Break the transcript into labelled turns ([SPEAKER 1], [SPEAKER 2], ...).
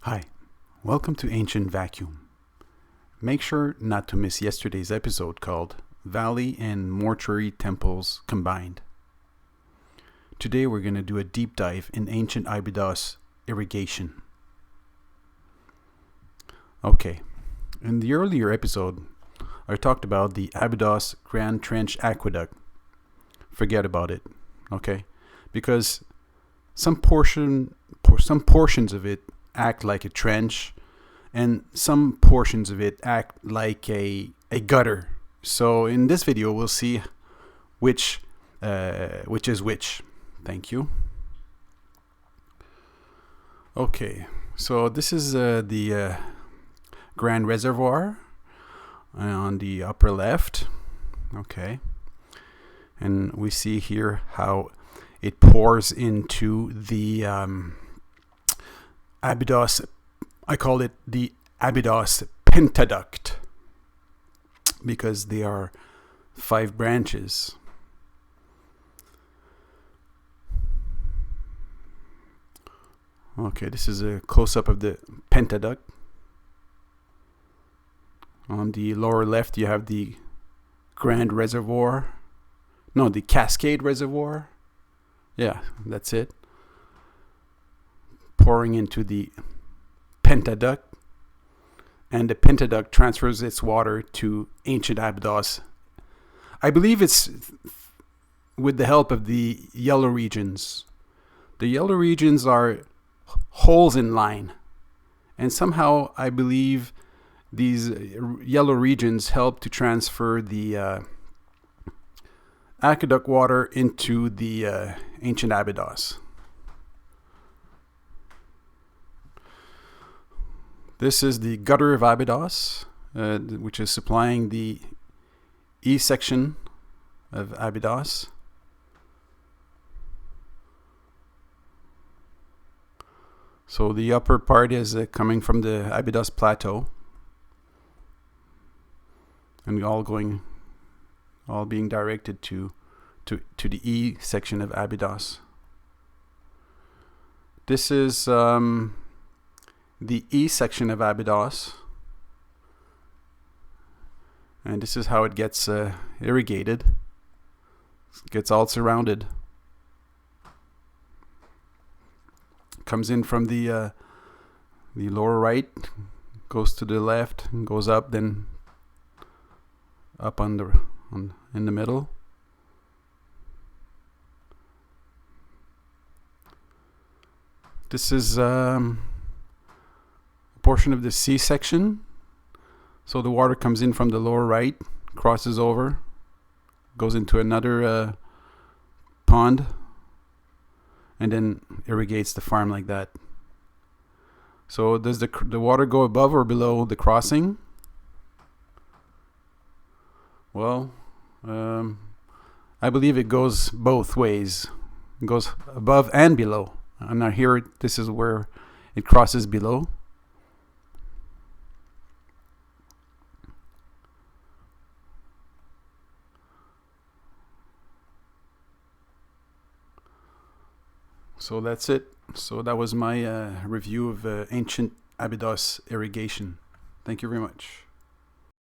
[SPEAKER 1] Hi, welcome to Ancient Vacuum. Make sure not to miss yesterday's episode called Valley and Mortuary Temples Combined. Today we're going to do a deep dive in Ancient Abydos irrigation. Okay, in the earlier episode, I talked about the Abydos Grand Trench Aqueduct. Forget about it, okay? Because some portions of it act like a trench, and some portions of it act like a gutter. So in this video, we'll see which is which. Thank you. Okay, so this is the Grand Reservoir on the upper left. Okay, and we see here how it pours into the Abydos. I call it the Abydos Pentaduct because they are 5 branches. Okay, this is a close-up of the Pentaduct. On the lower left, you have the Grand Reservoir. No, the Cascade Reservoir. Yeah, that's it. Pouring into the Pentaduct, and the Pentaduct transfers its water to Ancient Abydos. I believe it's with the help of the yellow regions. The yellow regions are holes in line, and somehow I believe these yellow regions help to transfer the aqueduct water into the Ancient Abydos. This is the gutter of Abydos, which is supplying the E section of Abydos. So the upper part is coming from the Abydos plateau, and all being directed to the E section of Abydos. This is the E section of Abydos, and this is how it gets irrigated. It gets all surrounded. Comes in from the lower right, goes to the left, and goes up, then up in the middle. This is portion of the C section. So the water comes in from the lower right, crosses over, goes into another pond, and then irrigates the farm like that. So does the water go above or below the crossing? Well, I believe it goes both ways. It goes above and below. And now here, this is where it crosses below. So that's it. So that was my review of Ancient Abydos irrigation. Thank you very much.